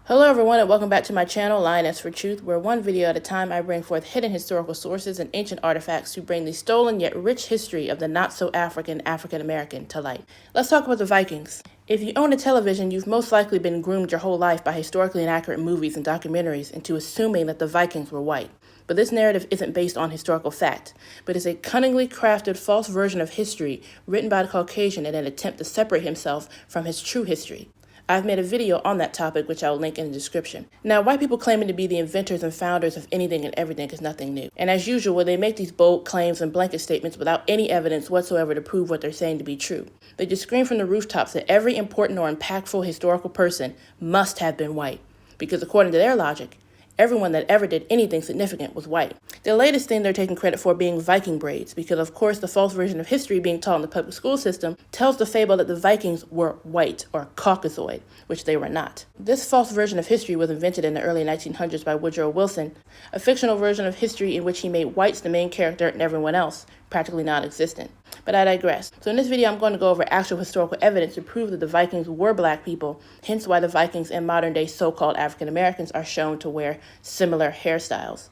Hello everyone and welcome back to my channel, Lioness for Truth, where one video at a time I bring forth hidden historical sources and ancient artifacts to bring the stolen yet rich history of the not-so-African African-American to light. Let's talk about the Vikings. If you own a television, you've most likely been groomed your whole life by historically inaccurate movies and documentaries into assuming that the Vikings were white. But this narrative isn't based on historical fact, but is a cunningly crafted false version of history written by the Caucasian in an attempt to separate himself from his true history. I've made a video on that topic, which I'll link in the description. Now, white people claiming to be the inventors and founders of anything and everything is nothing new. And as usual, they make these bold claims and blanket statements without any evidence whatsoever to prove what they're saying to be true. They just scream from the rooftops that every important or impactful historical person must have been white, because according to their logic, everyone that ever did anything significant was white. The latest thing they're taking credit for being Viking braids, because of course the false version of history being taught in the public school system tells the fable that the Vikings were white or Caucasoid, which they were not. This false version of history was invented in the early 1900s by Woodrow Wilson, a fictional version of history in which he made whites the main character and everyone else practically non-existent. But I digress. So in this video, I'm going to go over actual historical evidence to prove that the Vikings were black people, hence why the Vikings and modern-day so-called African Americans are shown to wear similar hairstyles.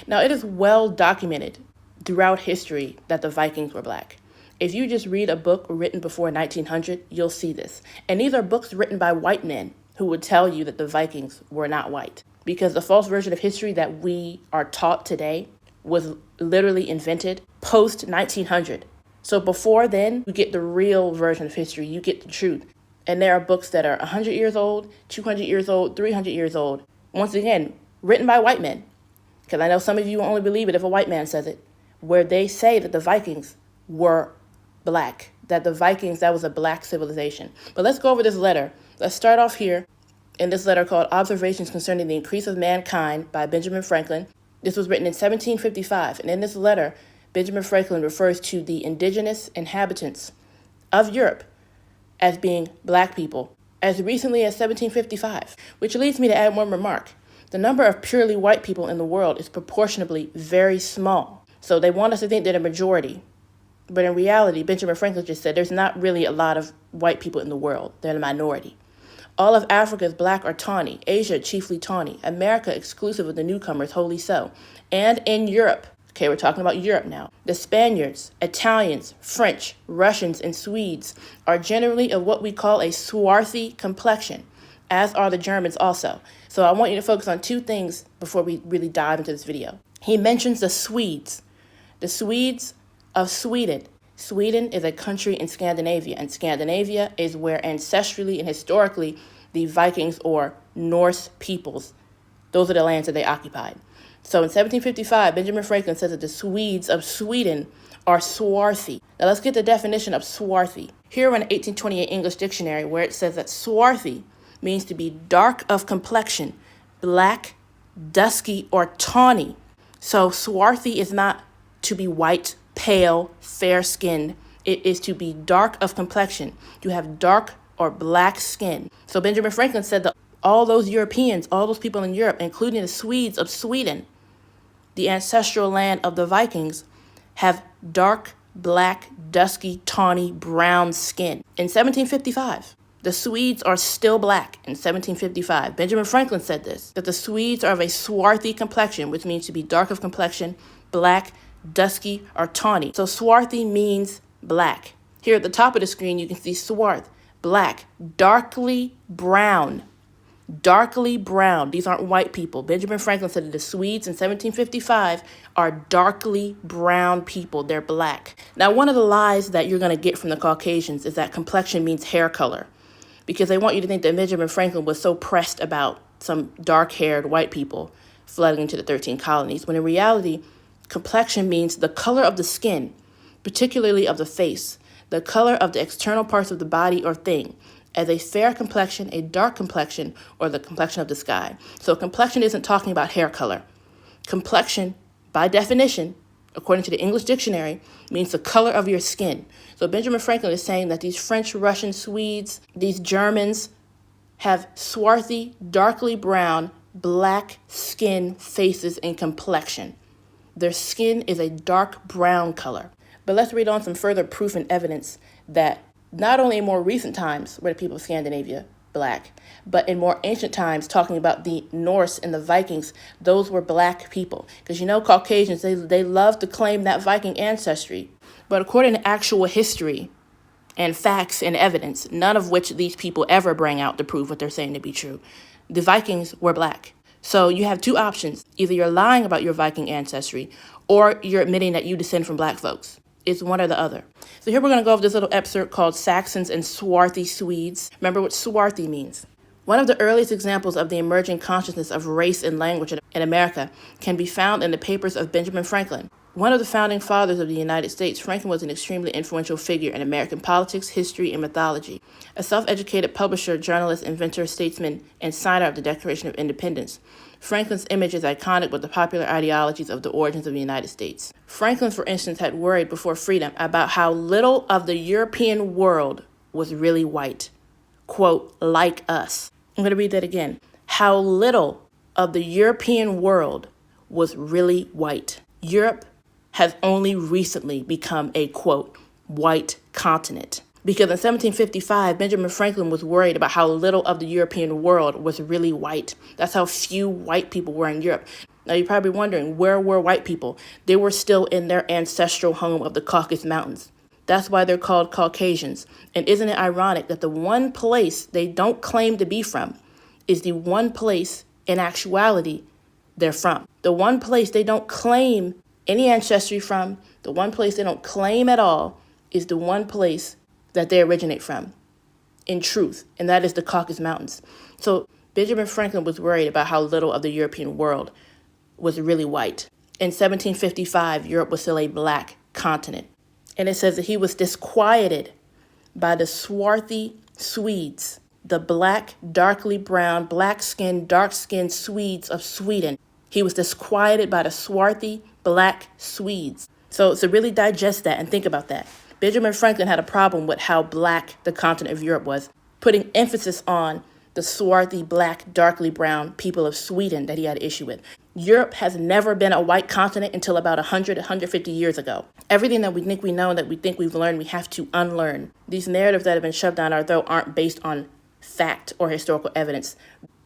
Now, it is well documented throughout history that the Vikings were black. If you just read a book written before 1900, you'll see this. And these are books written by white men who would tell you that the Vikings were not white. Because the false version of history that we are taught today was literally invented post-1900. So before then, you get the real version of history, you get the truth. And there are books that are 100 years old, 200 years old, 300 years old. Once again, written by white men. Because I know some of you only believe it if a white man says it. Where they say that the Vikings were black. That the Vikings, that was a black civilization. But let's go over this letter. Let's start off here in this letter called Observations Concerning the Increase of Mankind by Benjamin Franklin. This was written in 1755, and in this letter, Benjamin Franklin refers to the indigenous inhabitants of Europe as being black people as recently as 1755, which leads me to add one remark. The number of purely white people in the world is proportionally very small, so they want us to think they're the majority. But in reality, Benjamin Franklin just said there's not really a lot of white people in the world. They're the minority. All of Africa is black or tawny, Asia chiefly tawny, America exclusive of the newcomers wholly so, and in Europe, okay, we're talking about Europe now, the Spaniards, Italians, French, Russians, and Swedes are generally of what we call a swarthy complexion, as are the Germans also. So I want you to focus on two things before we really dive into this video. He mentions the Swedes of Sweden. Sweden is a country in Scandinavia, and Scandinavia is where ancestrally and historically the Vikings or Norse peoples, those are the lands that they occupied. So in 1755, Benjamin Franklin says that the Swedes of Sweden are swarthy. Now let's get the definition of swarthy. Here in an 1828 English dictionary where it says that swarthy means to be dark of complexion, black, dusky, or tawny. So swarthy is not to be white, pale, fair-skinned. It is to be dark of complexion. You have dark or black skin. So Benjamin Franklin said that all those Europeans, all those people in Europe, including the Swedes of Sweden, the ancestral land of the Vikings, have dark, black, dusky, tawny, brown skin. In 1755, the Swedes are still black in 1755. Benjamin Franklin said this, that the Swedes are of a swarthy complexion, which means to be dark of complexion, black, dusky, or tawny. So swarthy means black. Here at the top of the screen, you can see swarth, black, darkly brown. Darkly brown. These aren't white people. Benjamin Franklin said that the Swedes in 1755 are darkly brown people. They're black. Now, one of the lies that you're going to get from the Caucasians is that complexion means hair color, because they want you to think that Benjamin Franklin was so pressed about some dark-haired white people flooding into the 13 colonies, when in reality, complexion means the color of the skin, particularly of the face, the color of the external parts of the body or thing, as a fair complexion, a dark complexion, or the complexion of the sky. So complexion isn't talking about hair color. Complexion, by definition, according to the English dictionary, means the color of your skin. So Benjamin Franklin is saying that these French, Russian, Swedes, these Germans have swarthy, darkly brown, black skin, faces, and complexion. Their skin is a dark brown color. But let's read on some further proof and evidence that not only in more recent times were the people of Scandinavia black. But in more ancient times, talking about the Norse and the Vikings, those were black people. Because Caucasians, they love to claim that Viking ancestry. But according to actual history and facts and evidence, none of which these people ever bring out to prove what they're saying to be true, the Vikings were black. So you have two options. Either you're lying about your Viking ancestry, or you're admitting that you descend from black folks. It's one or the other. So here we're going to go over this little excerpt called Saxons and Swarthy Swedes. Remember what swarthy means. One of the earliest examples of the emerging consciousness of race and language in America can be found in the papers of Benjamin Franklin. One of the founding fathers of the United States, Franklin was an extremely influential figure in American politics, history, and mythology. A self-educated publisher, journalist, inventor, statesman, and signer of the Declaration of Independence, Franklin's image is iconic with the popular ideologies of the origins of the United States. Franklin, for instance, had worried before freedom about how little of the European world was really white. Quote, like us. I'm going to read that again. How little of the European world was really white. Europe has only recently become a, quote, white continent. Because in 1755, Benjamin Franklin was worried about how little of the European world was really white. That's how few white people were in Europe. Now, you're probably wondering, where were white people? They were still in their ancestral home of the Caucasus Mountains. That's why they're called Caucasians. And isn't it ironic that the one place they don't claim to be from is the one place, in actuality, they're from? The one place they don't claim any ancestry from, the one place they don't claim at all, is the one place that they originate from, in truth, and that is the Caucasus Mountains. So Benjamin Franklin was worried about how little of the European world was really white. In 1755, Europe was still a black continent. And it says that he was disquieted by the swarthy Swedes, the black, darkly brown, black-skinned, dark-skinned Swedes of Sweden. He was disquieted by the swarthy, black Swedes. So to really digest that and think about that, Benjamin Franklin had a problem with how black the continent of Europe was, putting emphasis on the swarthy, black, darkly brown people of Sweden that he had an issue with. Europe has never been a white continent until about 100, 150 years ago. Everything that we think we know and that we think we've learned, we have to unlearn. These narratives that have been shoved down our throat aren't based on fact or historical evidence.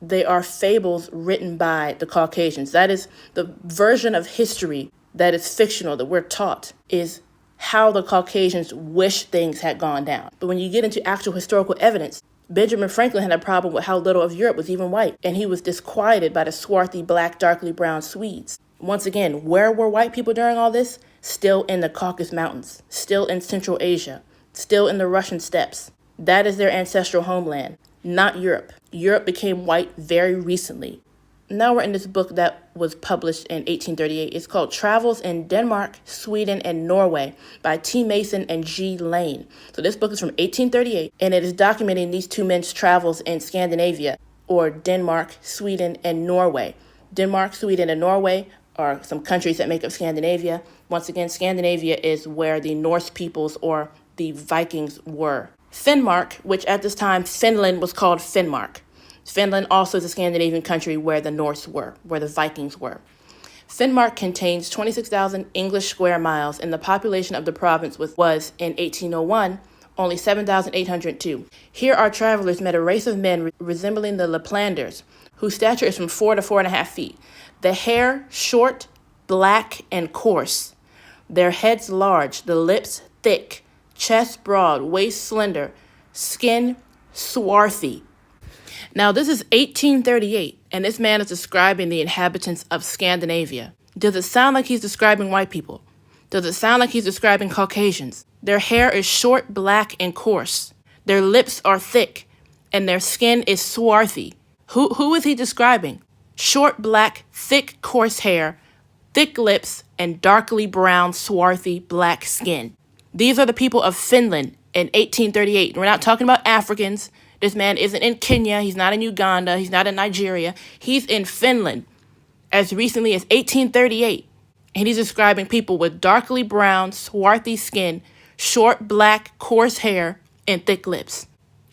They are fables written by the Caucasians. That is the version of history that is fictional, that we're taught, is how the Caucasians wish things had gone down. But when you get into actual historical evidence, Benjamin Franklin had a problem with how little of Europe was even white, and he was disquieted by the swarthy, black, darkly brown Swedes. Once again, where were white people during all this? Still in the Caucasus Mountains, still in Central Asia, still in the Russian steppes. That is their ancestral homeland, not Europe. Europe became white very recently. Now we're in this book that was published in 1838. It's called Travels in Denmark, Sweden, and Norway by T. Mason and G. Lane. So this book is from 1838, and it is documenting these two men's travels in Scandinavia, or Denmark, Sweden, and Norway. Denmark, Sweden, and Norway are some countries that make up Scandinavia. Once again, Scandinavia is where the Norse peoples or the Vikings were. Denmark, which at this time Finland was called Finnmark. Finland also is a Scandinavian country where the Norse were, where the Vikings were. Finnmark contains 26,000 English square miles, and the population of the province was in 1801, only 7,802. Here our travelers met a race of men resembling the Laplanders, whose stature is from 4 to 4.5 feet. The hair short, black, and coarse. Their heads large, the lips thick, chest broad, waist slender, skin swarthy. Now, this is 1838, and this man is describing the inhabitants of Scandinavia. Does it sound like he's describing white people? Does it sound like he's describing Caucasians? Their hair is short, black, and coarse. Their lips are thick, and their skin is swarthy. Who is he describing? Short, black, thick, coarse hair, thick lips, and darkly brown, swarthy, black skin. These are the people of Finland in 1838. We're not talking about Africans. This man isn't in Kenya. He's not in Uganda. He's not in Nigeria. He's in Finland as recently as 1838. And he's describing people with darkly brown, swarthy skin, short, black, coarse hair, and thick lips.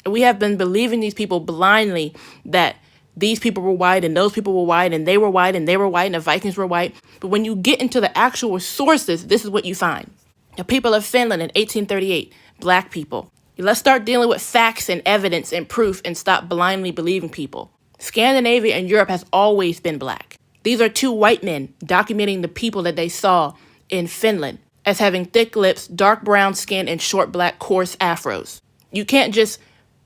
And we have been believing these people blindly that these people were white and those people were white and they were white and they were white and the Vikings were white. But when you get into the actual sources, this is what you find. The people of Finland in 1838, black people. Let's start dealing with facts and evidence and proof and stop blindly believing people. Scandinavia and Europe has always been black. These are two white men documenting the people that they saw in Finland as having thick lips, dark brown skin, and short black coarse afros. You can't just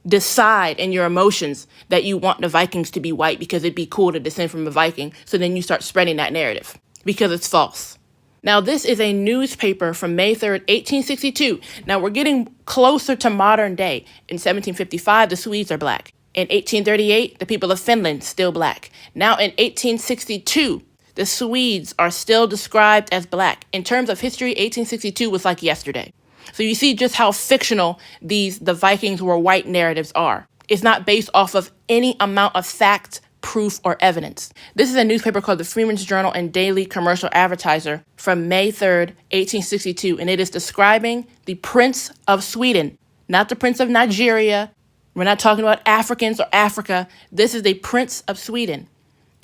decide in your emotions that you want the Vikings to be white because it'd be cool to descend from a Viking, so then you start spreading that narrative because it's false. Now, this is a newspaper from May 3rd, 1862. Now, we're getting closer to modern day. In 1755, the Swedes are black. In 1838, the people of Finland still black. Now, in 1862, the Swedes are still described as black. In terms of history, 1862 was like yesterday. So you see just how fictional the Vikings were white narratives are. It's not based off of any amount of fact, proof, or evidence. This is a newspaper called the Freeman's Journal and Daily Commercial Advertiser from May 3rd, 1862, and it is describing the Prince of Sweden, not the Prince of Nigeria. We're not talking about Africans or Africa. This is the Prince of Sweden.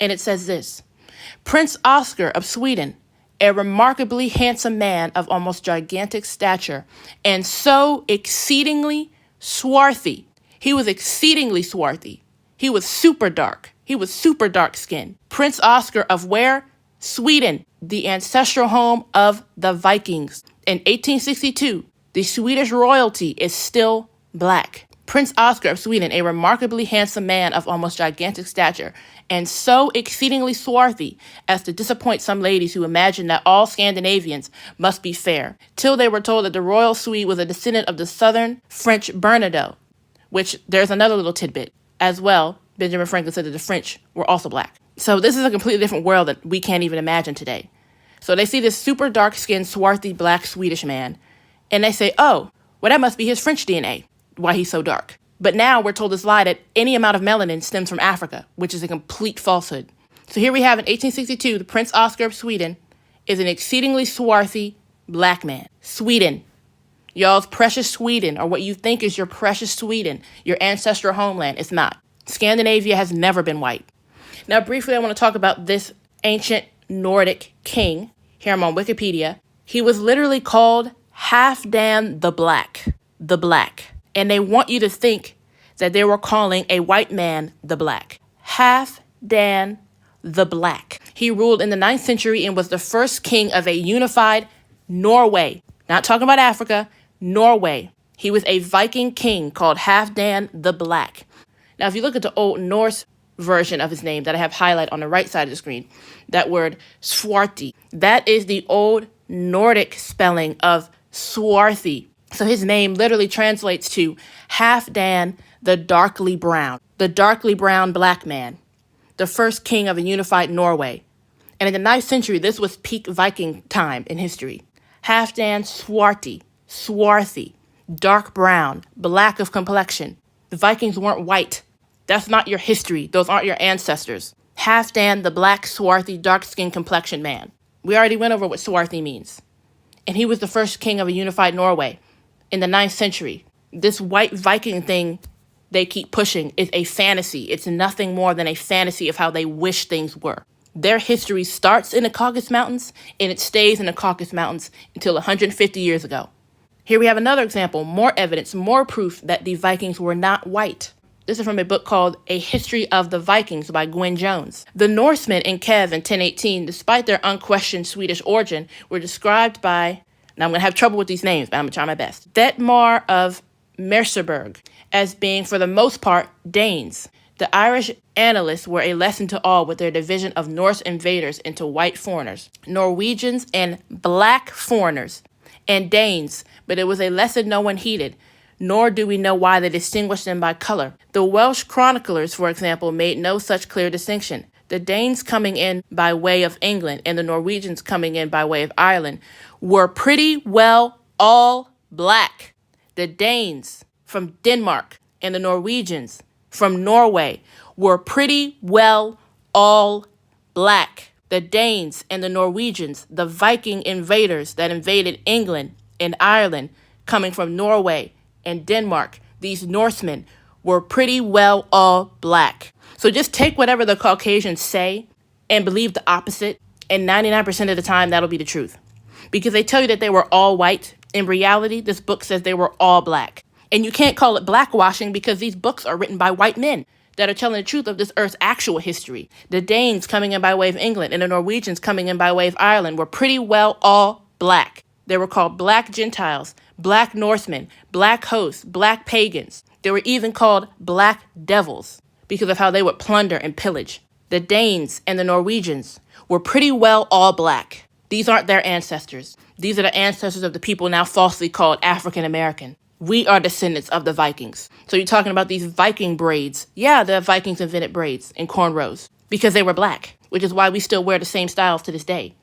And it says this: Prince Oscar of Sweden, a remarkably handsome man of almost gigantic stature, and so exceedingly swarthy. He was exceedingly swarthy. He was super dark. He was super dark skinned. Prince Oscar of where? Sweden, the ancestral home of the Vikings. In 1862, the Swedish royalty is still black. Prince Oscar of Sweden, a remarkably handsome man of almost gigantic stature, and so exceedingly swarthy as to disappoint some ladies who imagined that all Scandinavians must be fair, till they were told that the royal Swede was a descendant of the southern French Bernadotte, which there's another little tidbit as well. Benjamin Franklin said that the French were also black. So this is a completely different world that we can't even imagine today. So they see this super dark-skinned, swarthy, black Swedish man, and they say, oh, well, that must be his French DNA, why he's so dark. But now we're told this lie that any amount of melanin stems from Africa, which is a complete falsehood. So here we have in 1862, the Prince Oscar of Sweden is an exceedingly swarthy black man. Sweden. Y'all's precious Sweden, or what you think is your precious Sweden, your ancestral homeland, it's not. Scandinavia has never been white. Now, briefly, I want to talk about this ancient Nordic king. Here I'm on Wikipedia. He was literally called Halfdan the Black. The Black. And they want you to think that they were calling a white man the Black. Halfdan the Black. He ruled in the 9th century and was the first king of a unified Norway. Not talking about Africa, Norway. He was a Viking king called Halfdan the Black. Now, if you look at the Old Norse version of his name that I have highlighted on the right side of the screen, that word swarthy, that is the Old Nordic spelling of swarthy. So his name literally translates to Halfdan the darkly brown black man, the first king of a unified Norway. And in the 9th century, this was peak Viking time in history. Halfdan swarthy, dark brown, black of complexion. The Vikings weren't white. That's not your history. Those aren't your ancestors. Halfdan the black, swarthy, dark-skinned complexion man. We already went over what swarthy means. And he was the first king of a unified Norway in the 9th century. This white Viking thing they keep pushing is a fantasy. It's nothing more than a fantasy of how they wish things were. Their history starts in the Caucasus Mountains, and it stays in the Caucasus Mountains until 150 years ago. Here we have another example, more evidence, more proof that the Vikings were not white. This is from a book called A History of the Vikings by Gwen Jones. The Norsemen in Kev in 1018, despite their unquestioned Swedish origin, were described by, now I'm going to have trouble with these names, but I'm going to try my best, Detmar of Merseburg, as being, for the most part, Danes. The Irish annalists were a lesson to all with their division of Norse invaders into white foreigners, Norwegians and black foreigners, and Danes, but it was a lesson no one heeded, nor do we know why they distinguished them by color. The Welsh chroniclers, for example, made no such clear distinction. The Danes coming in by way of England and the Norwegians coming in by way of Ireland were pretty well all black. The Danes from Denmark and the Norwegians from Norway were pretty well all black. The Danes and the Norwegians, the Viking invaders that invaded England and Ireland, coming from Norway and Denmark, these Norsemen were pretty well all black. So just take whatever the Caucasians say and believe the opposite, and 99% of the time that'll be the truth. Because they tell you that they were all white. In reality, this book says they were all black. And you can't call it blackwashing because these books are written by white men that are telling the truth of this earth's actual history. The Danes coming in by way of England and the Norwegians coming in by way of Ireland were pretty well all black. They were called black Gentiles, black Norsemen, black hosts, black pagans. They were even called black devils because of how they would plunder and pillage. The Danes and the Norwegians were pretty well all black. These aren't their ancestors. These are the ancestors of the people now falsely called African American. We are descendants of the Vikings. So you're talking about these Viking braids. Yeah, the Vikings invented braids and cornrows because they were black, which is why we still wear the same styles to this day.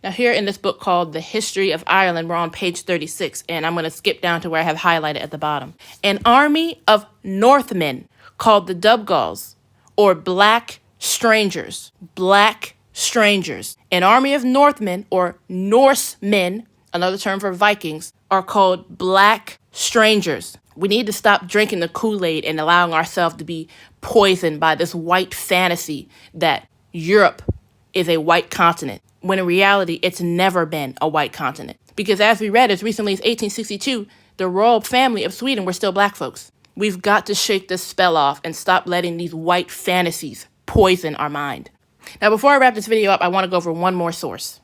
Now here in this book called The History of Ireland, we're on page 36, and I'm going to skip down to where I have highlighted at the bottom. An army of Northmen called the Dubgals, or black strangers. Black strangers. An army of Northmen, or Norsemen, another term for Vikings, are called black strangers. We need to stop drinking the Kool-Aid and allowing ourselves to be poisoned by this white fantasy that Europe is a white continent, when in reality, it's never been a white continent. Because as we read, as recently as 1862, the royal family of Sweden were still black folks. We've got to shake this spell off and stop letting these white fantasies poison our mind. Now, before I wrap this video up, I want to go over one more source.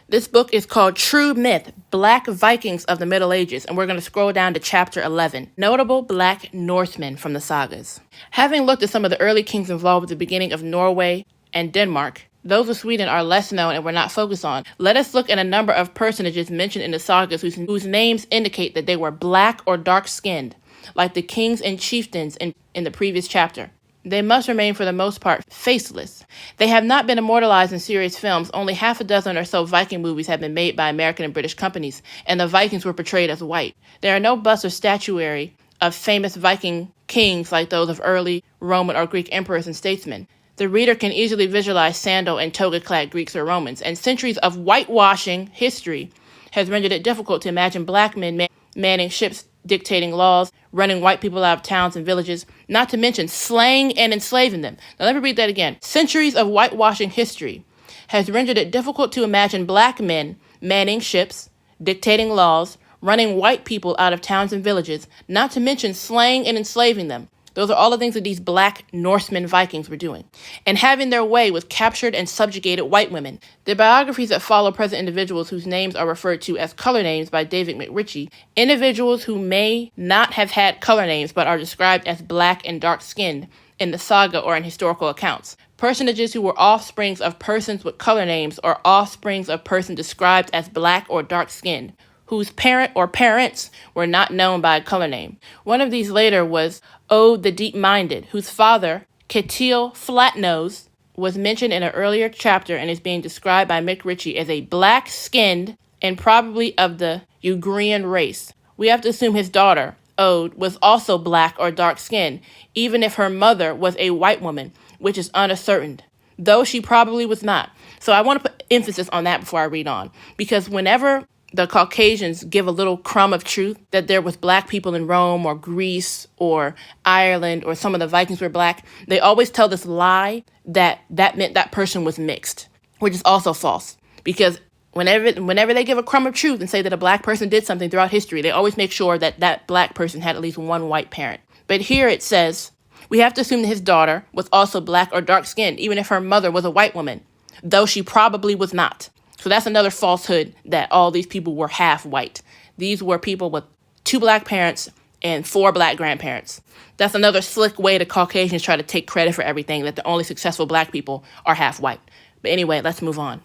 This book is called True Myth, Black Vikings of the Middle Ages, and we're going to scroll down to chapter 11, Notable Black Norsemen from the Sagas. Having looked at some of the early kings involved with the beginning of Norway and Denmark, those of Sweden are less known and we're not focused on. Let us look at a number of personages mentioned in the sagas whose names indicate that they were black or dark-skinned, like the kings and chieftains in the previous chapter. They must remain for the most part faceless. They have not been immortalized in serious films. Only half a dozen or so Viking movies have been made by American and British companies, and the Vikings were portrayed as white. There are no busts or statuary of famous Viking kings like those of early Roman or Greek emperors and statesmen. The reader can easily visualize sandal and toga-clad Greeks or Romans, and centuries of whitewashing history has rendered it difficult to imagine black men manning ships, dictating laws, running white people out of towns and villages, not to mention slaying and enslaving them. Now let me read that again. Centuries of whitewashing history has rendered it difficult to imagine black men manning ships, dictating laws, running white people out of towns and villages, not to mention slaying and enslaving them. Those are all the things that these black Norsemen Vikings were doing, and having their way with captured and subjugated white women. The biographies that follow present individuals whose names are referred to as color names by David McRitchie, individuals who may not have had color names but are described as black and dark-skinned in the saga or in historical accounts. Personages who were offsprings of persons with color names or offsprings of persons described as black or dark-skinned, whose parent or parents were not known by a color name. One of these later was Ode the Deep-Minded, whose father, Ketil Flatnose, was mentioned in an earlier chapter and is being described by McRitchie as a black-skinned and probably of the Ugrian race. We have to assume his daughter, Ode, was also black or dark-skinned, even if her mother was a white woman, which is unascertained, though she probably was not. So I want to put emphasis on that before I read on, because whenever the Caucasians give a little crumb of truth that there was black people in Rome or Greece or Ireland or some of the Vikings were black, they always tell this lie that meant that person was mixed, which is also false. Because whenever they give a crumb of truth and say that a black person did something throughout history, they always make sure that that black person had at least one white parent. But here it says, we have to assume that his daughter was also black or dark-skinned, even if her mother was a white woman, though she probably was not. So that's another falsehood that all these people were half white. These were people with 2 black parents and 4 black grandparents. That's another slick way the Caucasians try to take credit for everything, that the only successful black people are half white. But anyway, let's move on.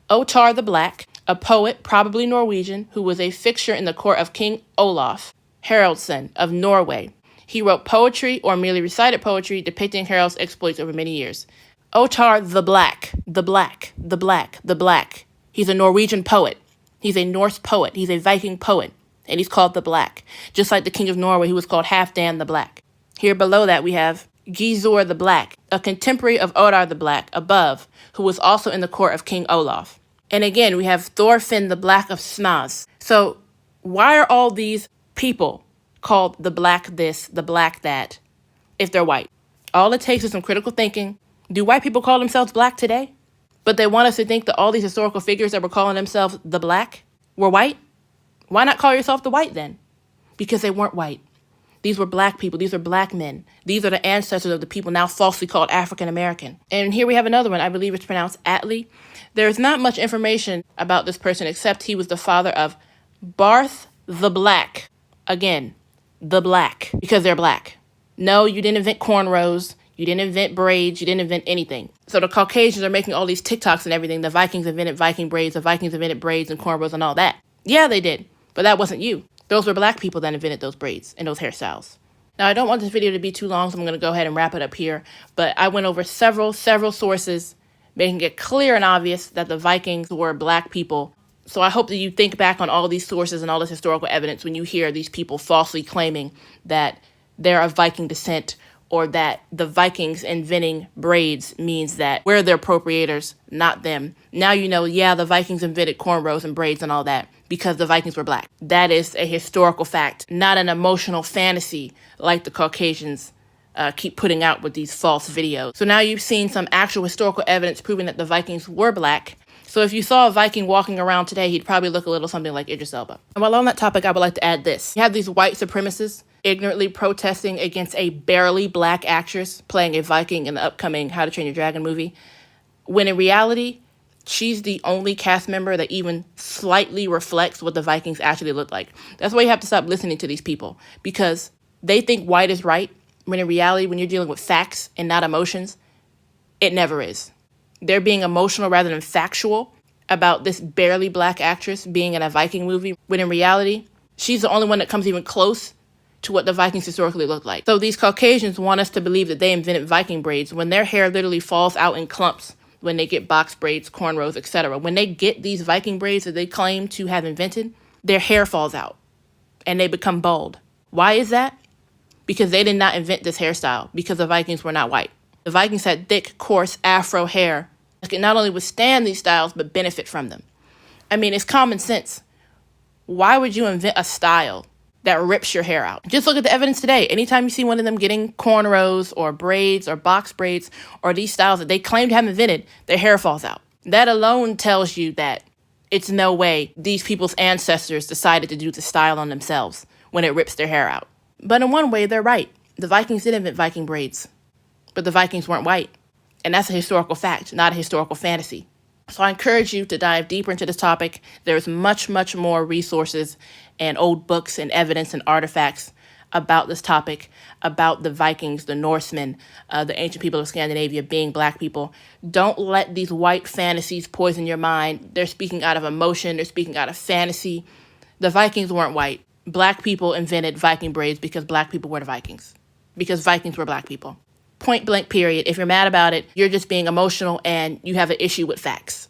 Ottar the Black, a poet, probably Norwegian, who was a fixture in the court of King Olaf Haraldsson of Norway. He wrote poetry or merely recited poetry depicting Harald's exploits over many years. Ottar the Black, the Black, the Black, the Black. He's a Norwegian poet. He's a Norse poet. He's a Viking poet. And he's called the Black, just like the King of Norway, who was called Halfdan the Black. Here below that, we have Gizur the Black, a contemporary of Ottar the Black, above, who was also in the court of King Olaf. And again, we have Thorfinn the Black of Snaz. So why are all these people called the Black this, the Black that, if they're white? All it takes is some critical thinking. Do white people call themselves black today? But they want us to think that all these historical figures that were calling themselves the Black were white? Why not call yourself the White then? Because they weren't white. These were black people. These are black men. These are the ancestors of the people now falsely called African American. And here we have another one. I believe it's pronounced Atlee. There's not much information about this person except he was the father of Barth the Black. Again, the black, because they're black. No, you didn't invent cornrows. You didn't invent braids. You didn't invent anything. So the Caucasians are making all these TikToks and everything. The Vikings invented Viking braids. The Vikings invented braids and cornrows and all that. Yeah, they did. But that wasn't you. Those were black people that invented those braids and those hairstyles. Now, I don't want this video to be too long, so I'm going to go ahead and wrap it up here. But I went over several sources, making it clear and obvious that the Vikings were black people. So I hope that you think back on all these sources and all this historical evidence when you hear these people falsely claiming that they're of Viking descent, or that the Vikings inventing braids means that we're the appropriators, not them. Now you know, yeah, the Vikings invented cornrows and braids and all that because the Vikings were black. That is a historical fact, not an emotional fantasy like the Caucasians keep putting out with these false videos. So now you've seen some actual historical evidence proving that the Vikings were black. So if you saw a Viking walking around today, he'd probably look a little something like Idris Elba. And while on that topic, I would like to add this. You have these white supremacists ignorantly protesting against a barely black actress playing a Viking in the upcoming How to Train Your Dragon movie, when in reality, she's the only cast member that even slightly reflects what the Vikings actually look like. That's why you have to stop listening to these people, because they think white is right, when in reality, when you're dealing with facts and not emotions, it never is. They're being emotional rather than factual about this barely black actress being in a Viking movie, when in reality, she's the only one that comes even close to what the Vikings historically looked like. So these Caucasians want us to believe that they invented Viking braids when their hair literally falls out in clumps when they get box braids, cornrows, etc. When they get these Viking braids that they claim to have invented, their hair falls out and they become bald. Why is that? Because they did not invent this hairstyle, because the Vikings were not white. The Vikings had thick, coarse afro hair that could not only withstand these styles, but benefit from them. I mean, it's common sense. Why would you invent a style that rips your hair out? Just look at the evidence today. Anytime you see one of them getting cornrows or braids or box braids or these styles that they claim to have invented, their hair falls out. That alone tells you that it's no way these people's ancestors decided to do the style on themselves when it rips their hair out. But in one way, they're right. The Vikings did invent Viking braids, but the Vikings weren't white. And that's a historical fact, not a historical fantasy. So I encourage you to dive deeper into this topic. There's much more resources and old books and evidence and artifacts about this topic, about the Vikings, the Norsemen, the ancient people of Scandinavia being black people. Don't let these white fantasies poison your mind. They're speaking out of emotion. They're speaking out of fantasy. The Vikings weren't white. Black people invented Viking braids because black people were the Vikings, because Vikings were black people. Point blank, period. If you're mad about it, you're just being emotional and you have an issue with facts.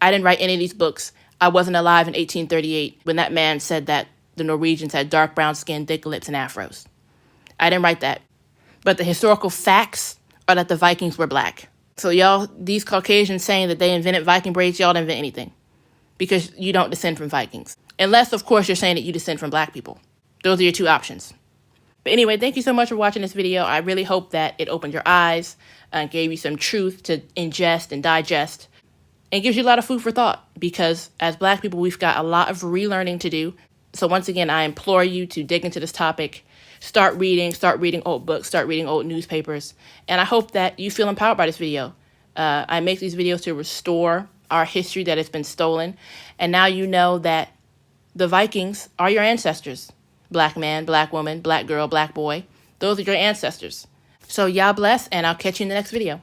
I didn't write any of these books. I wasn't alive in 1838 when that man said that the Norwegians had dark brown skin, thick lips, and afros. I didn't write that. But the historical facts are that the Vikings were black. So y'all, these Caucasians saying that they invented Viking braids, y'all didn't invent anything, because you don't descend from Vikings. Unless, of course, you're saying that you descend from black people. Those are your two options. But anyway, thank you so much for watching this video. I really hope that it opened your eyes and gave you some truth to ingest and digest, and gives you a lot of food for thought, because as black people, we've got a lot of relearning to do. So once again, I implore you to dig into this topic, start reading old books, start reading old newspapers. And I hope that you feel empowered by this video. I make these videos to restore our history that has been stolen. And now you know that the Vikings are your ancestors. Black man, black woman, black girl, black boy. Those are your ancestors. So y'all bless, and I'll catch you in the next video.